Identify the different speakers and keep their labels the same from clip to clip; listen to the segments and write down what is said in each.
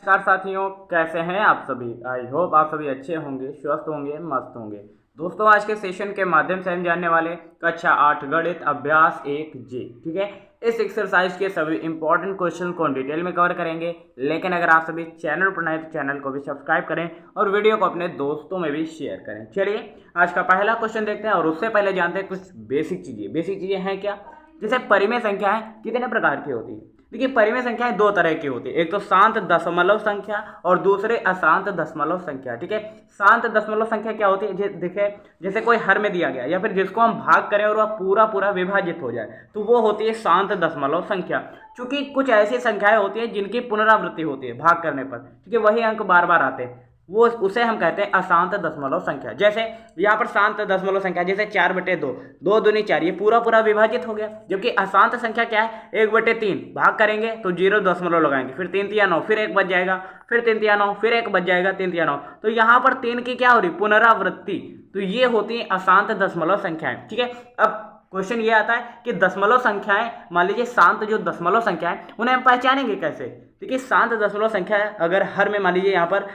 Speaker 1: नमस्कार साथियों, कैसे हैं आप सभी। आई होप आप सभी अच्छे होंगे, स्वस्थ होंगे, मस्त होंगे। दोस्तों, आज के सेशन के माध्यम से हम जानने वाले कक्षा 8 गणित अभ्यास 1 जी। ठीक है, इस एक्सरसाइज के सभी इंपॉर्टेंट क्वेश्चन को डिटेल में कवर करेंगे। लेकिन अगर आप सभी चैनल पर नए तो चैनल को भी सब्सक्राइब करें और वीडियो को अपने दोस्तों में भी शेयर करें। चलिए आज का पहला क्वेश्चन देखते हैं और उससे पहले जानते हैं कुछ बेसिक चीजें। बेसिक चीजें हैं क्या, जैसे परिमेय संख्याएं कितने प्रकार की होती है। देखिए, परिमेय संख्याएं दो तरह की होती है, एक तो शांत दशमलव संख्या और दूसरे अशांत दशमलव संख्या। ठीक है, शांत दशमलव संख्या क्या होती है, देखिए जैसे कोई हर में दिया गया या फिर जिसको हम भाग करें और वह पूरा पूरा विभाजित हो जाए तो वो होती है शांत दशमलव संख्या। क्योंकि कुछ ऐसी संख्याएं होती है जिनकी पुनरावृत्ति होती है भाग करने पर, ठीक है, वही अंक बार बार आते हैं, वो उसे हम कहते हैं अशांत दशमलव संख्या। जैसे यहाँ पर शांत दशमलव संख्या जैसे 4/2, 2 दूनी 4, ये पूरा पूरा विभाजित हो गया। जबकि अशांत संख्या क्या है, 1/3, भाग करेंगे तो 0 दशमलव लगाएंगे, फिर 3 तिया 9, फिर 1 बच जाएगा, फिर 3 तिया 9, फिर 1 बच जाएगा, 3 तिया 9। तो यहाँ पर 3 की क्या हो रही, पुनरावृत्ति। तो ये होती है अशांत दशमलव संख्याएं। ठीक है, अब क्वेश्चन ये आता है कि दशमलव संख्याएं, मान लीजिए शांत जो दशमलव संख्याएं, उन्हें हम पहचानेंगे कैसे। देखिए, शांत दशमलव संख्या है, अगर हर में मान लीजिए यहाँ पर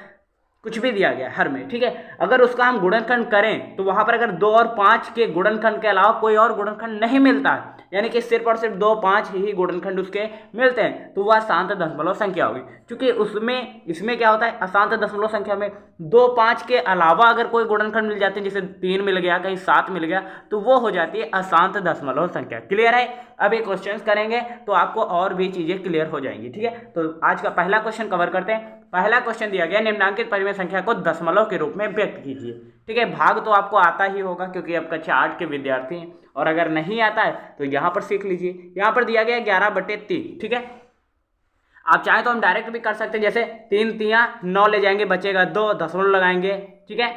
Speaker 1: कुछ भी दिया गया हर में, ठीक है, अगर उसका हम गुणनखंड करें तो वहां पर अगर 2 और 5 के गुणनखंड के अलावा कोई और गुणनखंड नहीं मिलता है, यानी कि सिर्फ और सिर्फ 2 5 ही गुणनखंड उसके मिलते हैं, तो वह शांत दशमलव संख्या होगी। क्योंकि उसमें इसमें क्या होता है, अशांत दशमलव संख्या में 2 5 के अलावा अगर कोई गुणनखंड मिल जाते हैं, जैसे 3 मिल गया, कहीं 7 मिल गया, तो वो हो जाती है अशांत दशमलव संख्या। क्लियर है। अब ये क्वेश्चंस करेंगे तो आपको और भी चीजें क्लियर हो जाएंगी। ठीक है, तो आज का पहला क्वेश्चन कवर करते हैं। पहला क्वेश्चन दिया गया, निम्नांकित परिमेय संख्या को दशमलव के रूप में व्यक्त कीजिए। ठीक है, भाग तो आपको आता ही होगा क्योंकि आप कक्षा 8 के विद्यार्थी हैं, और अगर नहीं आता है तो यहाँ पर सीख लीजिए। यहाँ पर दिया गया 11/3। ठीक है, आप चाहें तो हम डायरेक्ट भी कर सकते हैं, जैसे 3 तिया 9 ले जाएंगे, बचेगा 2, दशमलव लगाएंगे। ठीक है,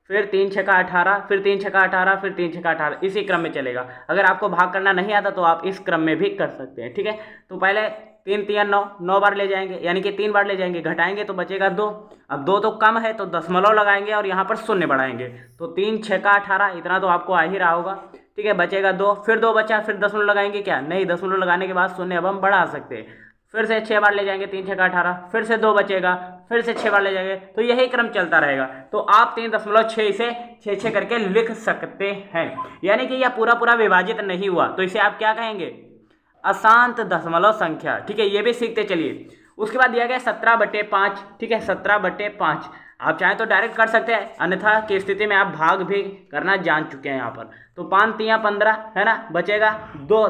Speaker 1: फिर 3 छक्का 18, फिर 3 छक्का 18, फिर 3 छक्का 18, इसी क्रम में चलेगा। अगर आपको भाग करना नहीं आता तो आप इस क्रम में भी कर सकते हैं। ठीक है, तो पहले 3 तिया 9, 9 बार ले जाएंगे, यानी कि 3 बार ले जाएंगे, घटाएंगे तो बचेगा 2। अब 2 तो कम है तो दशमलव लगाएंगे और यहाँ पर शून्य बढ़ाएंगे, तो 3 छक्का 18, इतना तो आपको आ ही रहा होगा। ठीक है, बचेगा 2, फिर 2 बचा, फिर दशमलव लगाएंगे क्या, नहीं, दशमलव लगाने के बाद शून्य अब हम बढ़ा सकते हैं। फिर से 6 बार ले जाएंगे, 3 छक्का 18, फिर से 2 बचेगा, फिर से 6 बार ले जाएंगे, तो यही क्रम चलता रहेगा। तो आप 3.6 इसे 6 करके लिख सकते हैं, यानी कि यह पूरा पूरा विभाजित नहीं हुआ, तो इसे आप क्या कहेंगे, अशांत दशमलव संख्या। ठीक है, ये भी सीखते चलिए। उसके बाद दिया गया 17/5। ठीक है, 17/5 आप चाहें तो डायरेक्ट कर सकते हैं, अन्यथा की स्थिति में आप भाग भी करना जान चुके हैं यहाँ पर। तो 5 तिया 15 है ना, बचेगा 2,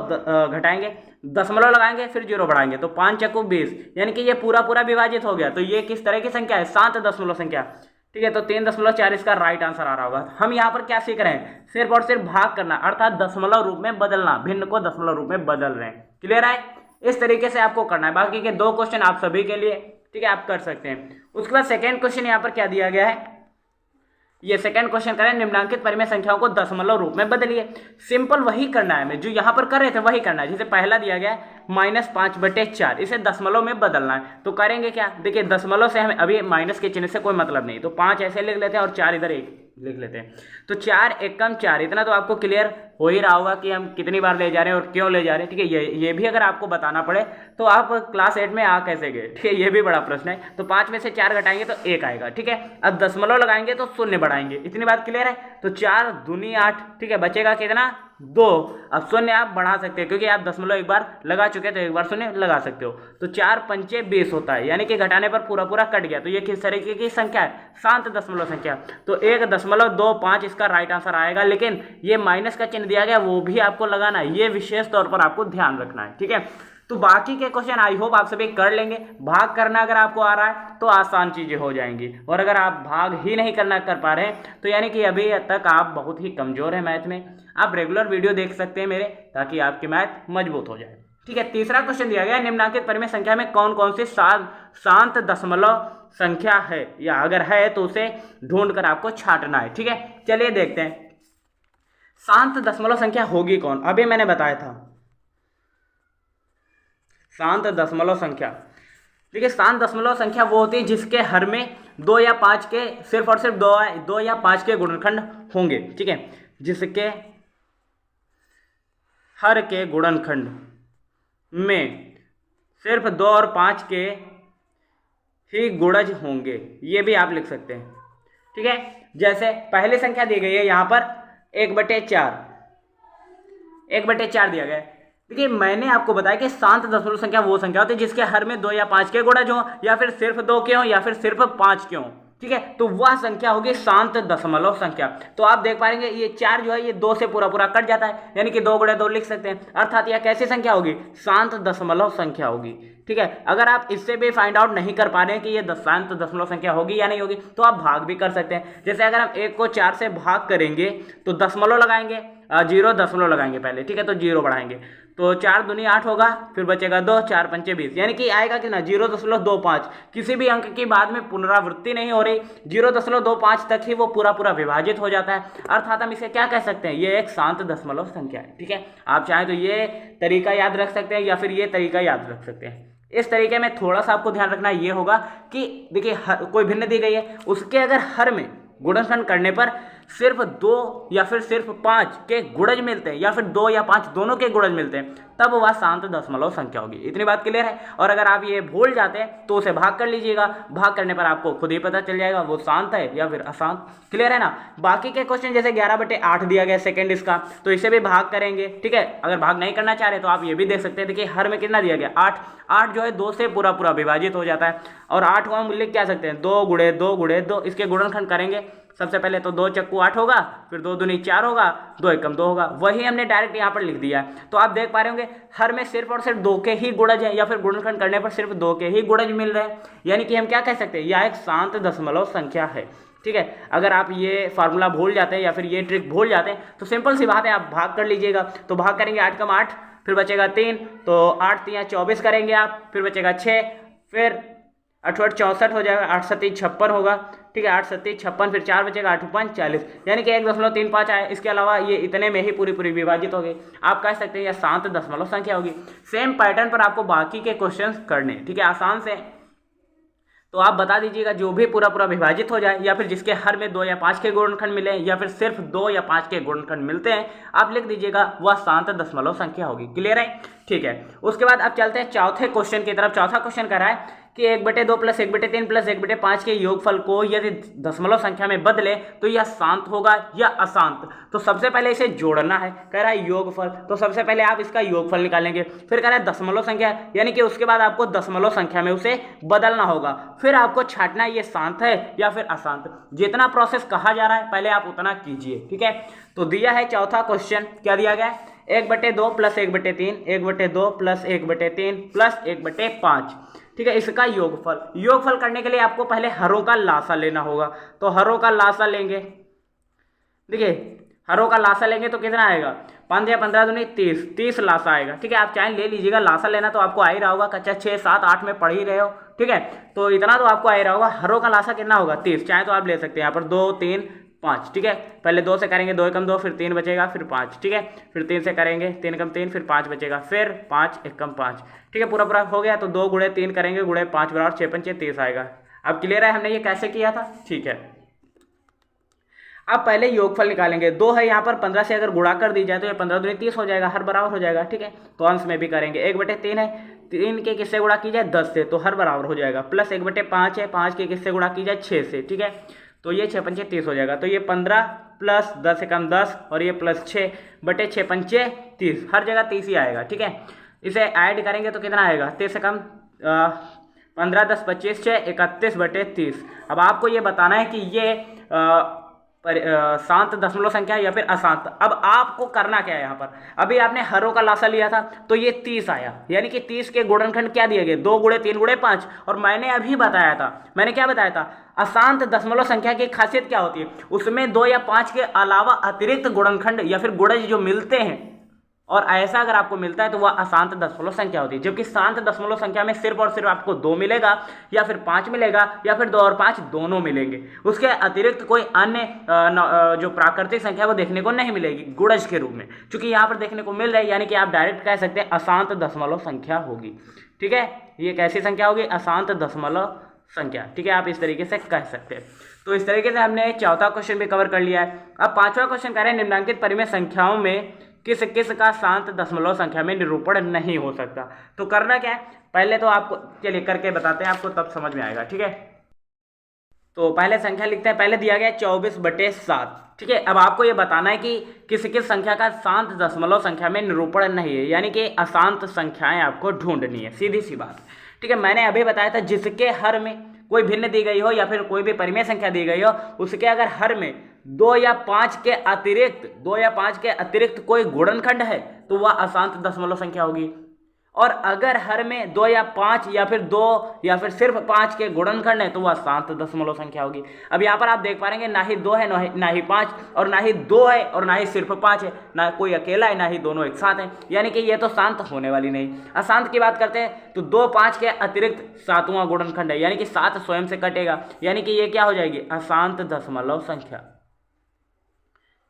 Speaker 1: घटाएंगे, दशमलव लगाएंगे, फिर 0 बढ़ाएंगे, तो 5 चक्कू 20, यानी कि ये पूरा पूरा विभाजित हो गया। तो ये किस तरह की संख्या है, शांत दशमलव संख्या। ठीक है, तो 3.4 इसका राइट आंसर आ रहा होगा। हम यहाँ पर क्या सीख रहे हैं, सिर्फ और सिर्फ भाग करना, अर्थात दशमलव रूप में बदलना, भिन्न को दशमलव रूप में बदल रहे हैं। क्लियर है, इस तरीके से आपको करना है। बाकी के 2 क्वेश्चन आप सभी के लिए, ठीक है, आप कर सकते हैं। उसके बाद सेकेंड क्वेश्चन यहाँ पर क्या दिया गया है, ये सेकंड क्वेश्चन करें, निम्नांकित परिमेय संख्याओं को दशमलव रूप में बदलिए। सिंपल वही करना है, हमें जो यहाँ पर कर रहे थे वही करना है। जैसे पहला दिया गया है -5/4, इसे दशमलव में बदलना है, तो करेंगे क्या, देखिए दशमलव से हमें अभी माइनस के चिन्ह से कोई मतलब नहीं, तो 5 ऐसे लिख लेते हैं और 4 इधर एक लिख लेते हैं, तो 4 एकम 4, इतना तो आपको क्लियर हो ही रहा होगा कि हम कितनी बार ले जा रहे हैं और क्यों ले जा रहे हैं। ठीक है, ये भी अगर आपको बताना पड़े तो आप क्लास 8 में आ कैसे गए, ठीक है, ये भी बड़ा प्रश्न है। तो 5 में से 4 घटाएंगे तो 1 आएगा। ठीक है, अब दशमलव लगाएंगे तो शून्य बढ़ाएंगे, इतनी बात क्लियर है। तो 4 दूनी 8, ठीक है, बचेगा कितना, 2। अब शून्य आप बढ़ा सकते हैं क्योंकि आप दशमलव एक बार लगा चुके तो एक बार शून्य लगा सकते हो, तो 4 पंचे 20 होता है, यानी कि घटाने पर पूरा पूरा कट गया। तो ये किस तरीके की संख्या है, शांत दशमलव संख्या। तो 1.25 इसका राइट आंसर आएगा। लेकिन ये माइनस का चिन्ह दिया गया वो भी आपको लगाना है, ये विशेष तौर पर आपको ध्यान रखना है। ठीक है, तो बाकी के क्वेश्चन आई होप आप सभी कर लेंगे। भाग करना अगर आपको आ रहा है तो आसान चीजें हो जाएंगी, और अगर आप भाग ही नहीं करना कर पा रहे हैं तो यानी कि अभी तक आप बहुत ही कमजोर हैं मैथ में। आप रेगुलर वीडियो देख सकते हैं मेरे, ताकि आपकी मैथ मजबूत हो जाए। ठीक है, तीसरा क्वेश्चन दिया गया है, निम्नांकित परिमेय संख्या में कौन कौन सी शांत दशमलव संख्या है, या अगर है तो उसे ढूंढ कर आपको छांटना है। ठीक है, चलिए देखते हैं शांत दशमलव संख्या होगी कौन। अभी मैंने बताया था शांत दशमलव संख्या। देखिए, शांत दशमलव संख्या वो होती है जिसके हर में 2 या 5 के, सिर्फ और सिर्फ 2 या 5 के गुणनखंड होंगे। ठीक है, जिसके हर के गुणनखंड में सिर्फ 2 और 5 के ही गुणज होंगे, ये भी आप लिख सकते हैं। ठीक है, जैसे पहली संख्या दी गई है यहाँ पर 1/4, 1/4 दिया गया है। देखिए मैंने आपको बताया कि शांत दशमलव संख्या वो संख्या होती है जिसके हर में 2 या 5 के गुणज हो, या फिर सिर्फ 2 के हो, या फिर सिर्फ 5 के हो। ठीक है, तो वह संख्या होगी शांत दशमलव संख्या। तो आप देख पाएंगे ये 4 जो है ये 2 से पूरा पूरा कट जाता है, यानी कि 2 × 2 लिख सकते हैं, अर्थात यह कैसी संख्या होगी, शांत दशमलव संख्या होगी। ठीक है, अगर आप इससे भी फाइंड आउट नहीं कर पा रहे हैं कि ये शांत दशमलव संख्या होगी या नहीं होगी, तो आप भाग भी कर सकते हैं। जैसे अगर हम 1 को 4 से भाग करेंगे तो दशमलव लगाएंगे, 0 दशमलव लगाएंगे पहले। ठीक है, तो 0 बढ़ाएंगे तो 4 दूनी 8 होगा, फिर बचेगा 2, 4 पंचे 20, यानी कि आएगा कि ना 0.25। किसी भी अंक की बाद में पुनरावृत्ति नहीं हो रही, 0.25 तक ही वो पूरा पूरा विभाजित हो जाता है, अर्थात हम इसे क्या कह सकते हैं, ये एक शांत दशमलव संख्या है। ठीक है, आप चाहें तो ये तरीका याद रख सकते हैं या फिर ये तरीका याद रख सकते हैं। इस तरीके में थोड़ा सा आपको ध्यान रखना ये होगा कि देखिए कोई भिन्न दी गई है, उसके अगर हर में गुणनखंड करने पर सिर्फ 2 या फिर सिर्फ 5 के गुणज मिलते हैं, या फिर 2 या 5 दोनों के गुणज मिलते हैं, तब वह शांत दशमलव संख्या होगी। इतनी बात क्लियर है। और अगर आप ये भूल जाते हैं तो उसे भाग कर लीजिएगा, भाग करने पर आपको खुद ही पता चल जाएगा वो शांत है या फिर अशांत। क्लियर है ना। बाकी के क्वेश्चन जैसे 11/8 दिया गया सेकंड इसका, तो इसे भी भाग करेंगे। ठीक है, अगर भाग नहीं करना चाह रहे तो आप ये भी देख सकते हैं। देखिए हर में कितना दिया गया, 8। 8 जो है 2 से पूरा पूरा विभाजित हो जाता है, और 8 को हम लिख क्या सकते हैं, 2 × 2 × 2। इसके गुणनखंड करेंगे, सबसे पहले तो 2 चक्कू 8 होगा, फिर 2 दूनी 4 होगा, 2 एकम 2 होगा, वही हमने डायरेक्ट यहाँ पर लिख दिया है। तो आप देख पा रहे होंगे हर में सिर्फ और सिर्फ 2 के ही गुणज है, या फिर गुणनखंड करने पर सिर्फ 2 के ही गुणज मिल रहे हैं, यानी कि हम क्या कह सकते हैं, यह एक शांत दशमलव संख्या है। ठीक है, अगर आप ये फार्मूला भूल जाते हैं या फिर ये ट्रिक भूल जाते हैं तो सिंपल सी बात है, आप भाग कर लीजिएगा। तो भाग करेंगे 8 × 8, फिर बचेगा 3, तो 8 × 3 = 24 करेंगे आप, फिर बचेगा 6, फिर 8 × 8 = 64 हो जाएगा, 8 × 7 = 56 होगा। ठीक है, 8 × 7 = 56, फिर 4 बचेगा, 8 × 5 = 40, यानी कि 1.35 आए। इसके अलावा ये इतने में ही पूरी पूरी विभाजित हो गई। आप कह सकते हैं यह शांत दशमलव संख्या होगी। सेम पैटर्न पर आपको बाकी के क्वेश्चंस करने। ठीक है, आसान से तो आप बता दीजिएगा जो भी पूरा पूरा विभाजित हो जाए, या फिर जिसके हर में 2 या 5 के गुणनखंड मिले, या फिर सिर्फ 2 या 5 के गुणनखंड मिलते हैं, आप लिख दीजिएगा वह शांत दशमलव संख्या होगी। क्लियर है। ठीक है, उसके बाद अब चलते हैं चौथे क्वेश्चन की तरफ। चौथा क्वेश्चन कह रहा है कि 1/2 + 1/3 + 1/5 के योगफल को यदि दशमलव संख्या में बदले तो यह शांत होगा या अशांत। तो सबसे पहले इसे जोड़ना है, कह रहा है योगफल, तो सबसे पहले आप इसका योगफल निकालेंगे। फिर कह रहा है दशमलव संख्या, यानी कि उसके बाद आपको दशमलव संख्या में उसे बदलना होगा। फिर आपको छांटना है ये शांत है या फिर अशांत। जितना प्रोसेस कहा जा रहा है पहले आप उतना कीजिए। ठीक है, तो दिया है चौथा क्वेश्चन, क्या दिया गया है, 1/2 + 1/3, 1/2 + 1/3 + 1/5। ठीक है, इसका योगफल। योगफल करने के लिए आपको पहले हरों का लासा लेना होगा, तो हरों का लासा लेंगे। देखिए हरों का लासा लेंगे तो कितना आएगा, 5 या 15 दूनी 30, 30 लासा आएगा। ठीक है, आप चाहे ले लीजिएगा, लासा लेना तो आपको आ ही रहा होगा, कक्षा 6, 7, 8 में पढ़ ही रहे हो। ठीक है, तो इतना तो आपको आ ही रहा होगा। हरों का लासा कितना होगा, 30, चाहे तो आप ले सकते हैं यहाँ पर 2, 3, 5। ठीक है, पहले 2 से करेंगे, 2 एकम 2, फिर 3 बचेगा, फिर 5। ठीक है, फिर 3 से करेंगे, 3 एकम 3, फिर 5 बचेगा, फिर 5 एकम 5। ठीक है, पूरा पूरा हो गया। तो 2 × 3 करेंगे, × 5 = 6 × 5 = 30 आएगा। अब क्लियर है हमने ये कैसे किया था। ठीक है, अब पहले योगफल निकालेंगे। 2 है यहाँ पर, 15 से अगर गुणा कर दी जाए तो ये 15 दूनी 30 हो जाएगा, हर बराबर हो जाएगा। ठीक है, तो अंश में भी करेंगे। 1/3 है, 3 के किससे गुणा की जाए, 10 से, तो हर बराबर हो जाएगा। प्लस 1/5 है, 5 के किससे गुणा की जाए, 6 से। ठीक है, तो ये 6 × 5 = 30 हो जाएगा। तो ये 15 प्लस 10 एकम 10 और ये प्लस 6/6 × 5 = 30, हर जगह 30 ही आएगा। ठीक है, इसे ऐड करेंगे तो कितना आएगा, 30 एकम 15, 10, 25, 6, 31/30। अब आपको ये बताना है कि ये शांत दशमलव संख्या या फिर अशांत। अब आपको करना क्या है, यहाँ पर अभी आपने हरों का लासा लिया था तो ये 30 आया, यानी कि 30 के गुणनखंड क्या दिए गए, 2 × 3 × 5। और मैंने अभी बताया था, मैंने क्या बताया था, अशांत दशमलव संख्या की खासियत क्या होती है, उसमें 2 या 5 के अलावा अतिरिक्त गुणनखंड या फिर गुणज जो मिलते हैं, और ऐसा अगर आपको मिलता है तो वह अशांत दशमलव संख्या होती है। जबकि शांत दशमलव संख्या में सिर्फ और सिर्फ आपको 2 मिलेगा, या फिर 5 मिलेगा, या फिर 2 और 5 दोनों मिलेंगे। उसके अतिरिक्त कोई अन्य जो प्राकृतिक संख्या वो देखने को नहीं मिलेगी गुणज के रूप में। चूंकि यहाँ पर देखने को मिल रहा है, यानी कि आप डायरेक्ट कह सकते हैं अशांत दशमलव संख्या होगी। ठीक है, ये कैसी संख्या होगी, अशांत दशमलव संख्या। ठीक है, आप इस तरीके से कह सकते हैं। तो इस तरीके से हमने चौथा क्वेश्चन भी कवर कर लिया है। अब पांचवा क्वेश्चन कह रहे हैं निम्नांकित परिमेय संख्याओं में किस किस का शांत दशमलव संख्या में निरूपण नहीं हो सकता। तो करना क्या है, पहले तो आपको चलिए करके बताते हैं, आपको तब समझ में आएगा। ठीक है, तो पहले संख्या लिखते हैं। पहले दिया गया 24/7। ठीक है, अब आपको ये बताना है कि किस किस संख्या का शांत दशमलव संख्या में निरूपण नहीं है, यानी कि अशांत संख्याएं आपको ढूंढनी है, सीधी सी बात। ठीक है, मैंने अभी बताया था जिसके हर में कोई भिन्न दी गई हो या फिर कोई भी परिमेय संख्या दी गई हो, उसके अगर हर में 2 या 5 के अतिरिक्त कोई गुणनखंड है तो वह अशांत दशमलव संख्या होगी। और अगर हर में 2 या 5 या फिर 2 या फिर सिर्फ 5 के गुणनखंड है तो वह शांत दशमलव संख्या होगी। अब यहाँ पर आप देख पा रहे ना ही 2 है ना ही 5, और ना ही 2 है और ना ही सिर्फ 5 है, ना कोई अकेला है ना ही दोनों एक साथ हैं, यानी कि ये तो शांत होने वाली नहीं। अशांत की बात करते हैं तो 2 5 के अतिरिक्त 7वां गुणनखंड है, यानी कि 7 स्वयं से कटेगा, यानी कि ये क्या हो जाएगी, अशांत दशमलव संख्या।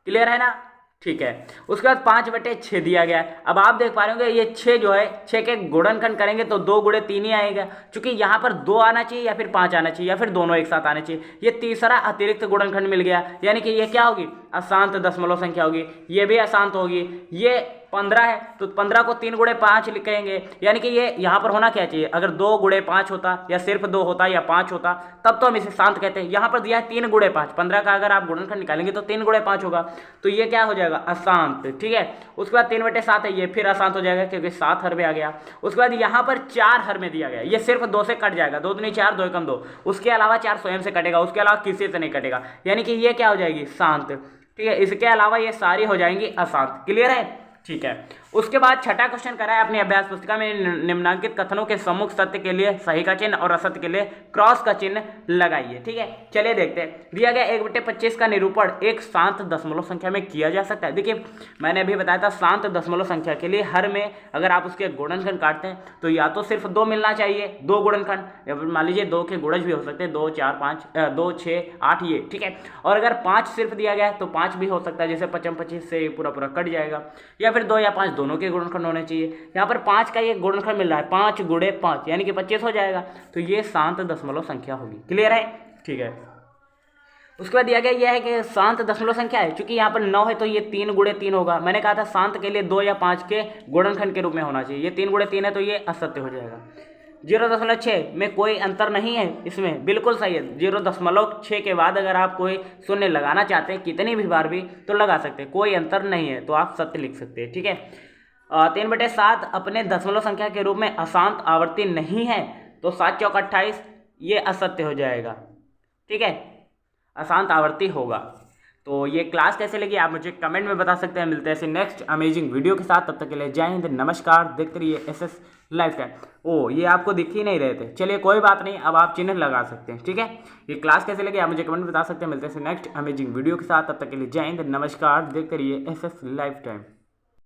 Speaker 1: क्लियर है ना। ठीक है, उसके बाद 5/6 दिया गया है। अब आप देख पा रहे होंगे ये 6 जो है 6 के गुणनखंड करेंगे तो 2 × 3 ही आएगा, क्योंकि यहाँ पर 2 आना चाहिए या फिर 5 आना चाहिए या फिर दोनों एक साथ आने चाहिए। ये तीसरा अतिरिक्त गुणनखंड मिल गया, यानी कि ये क्या होगी, अशांत दशमलव संख्या होगी। ये भी अशांत होगी। ये 15 है तो 15 को 3 × 5 लिखेंगे, यानी कि ये यहाँ पर होना क्या चाहिए, अगर 2 × 5 होता या सिर्फ 2 होता या 5 होता तब तो हम इसे शांत कहते हैं। यहाँ पर दिया है 3 × 5, 15 का अगर आप गुणनखंड निकालेंगे तो 3 × 5 होगा, तो ये क्या हो जाएगा, अशांत। ठीक है, उसके बाद 3/7 है, ये फिर अशांत हो जाएगा क्योंकि 7 हर में आ गया। उसके बाद यहाँ पर 4 हर में दिया गया, ये सिर्फ 2 से कट जाएगा, 2 दूनी 4, 2 एकम 2, उसके अलावा 4 स्वयं से कटेगा, उसके अलावा किसी से नहीं कटेगा, यानी कि ये क्या हो जाएगी, शांत। ठीक है, इसके अलावा ये सारी हो जाएंगी अशांत। क्लियर है। ठीक है, उसके बाद छठा क्वेश्चन करा है अपनी अभ्यास पुस्तिका में, निम्नांकित कथनों के सम्मुख सत्य के लिए सही का चिन्ह और असत्य के लिए क्रॉस का चिन्ह लगाइए। ठीक है, चलिए देखते हैं। दिया गया 1/25 का निरूपण एक शांत दशमलव संख्या में किया जा सकता है। देखिए मैंने अभी बताया था शांत दशमलव संख्या के लिए हर में अगर आप उसके गुणनखंड काटते हैं तो या तो सिर्फ 2 मिलना चाहिए, 2 गुणनखंड, मान लीजिए 2 के गुणज भी हो सकते हैं, 2 4 5 2 6 8 ये। ठीक है, और अगर 5 सिर्फ दिया गया है तो 5 भी हो सकता है, जैसे 25 से पूरा कट जाएगा, या फिर 2 या 5 दोनों के गुणनखंड होने चाहिए। यहाँ पर 5 का ये गुणनखंड मिल रहा है, 5 × 5 यानी कि 25 हो जाएगा, तो ये शांत दशमलव संख्या होगी। क्लियर है। ठीक है, उसके बाद दिया गया यह है कि शांत दशमलव संख्या है, क्योंकि यहाँ पर 9 है तो ये 3 × 3 होगा। मैंने कहा था शांत के लिए 2 या 5 के गुणनखंड के रूप में होना चाहिए, ये 3 × 3 है तो ये असत्य हो जाएगा। 0.6 में कोई अंतर नहीं है, इसमें बिल्कुल सही है। 0.6 के बाद अगर आप कोई शून्य लगाना चाहते हैं कितनी भी बार भी तो लगा सकते हैं, कोई अंतर नहीं है, तो आप सत्य लिख सकते हैं। ठीक है, 3/7 अपने दशमलव संख्या के रूप में अशांत आवर्ती नहीं है, तो 7 × 28 ये असत्य हो जाएगा। ठीक है, अशांत आवर्ती होगा। तो ये क्लास कैसे लगी आप मुझे कमेंट में बता सकते हैं। मिलते हैं ऐसे नेक्स्ट अमेजिंग वीडियो के साथ, तब तक के लिए जय हिंद, नमस्कार। देखते रहिए SS लाइफ टाइम। ओ ये आपको दिख ही नहीं रहे थे, चलिए कोई बात नहीं, अब आप चिन्ह लगा सकते हैं। ठीक है, ये क्लास कैसे लगी आप मुझे कमेंट में बता सकते हैं। मिलते हैं नेक्स्ट अमेजिंग वीडियो के साथ, तब तक के लिए जय हिंद, नमस्कार। देखते रहिए SS लाइफ टाइम।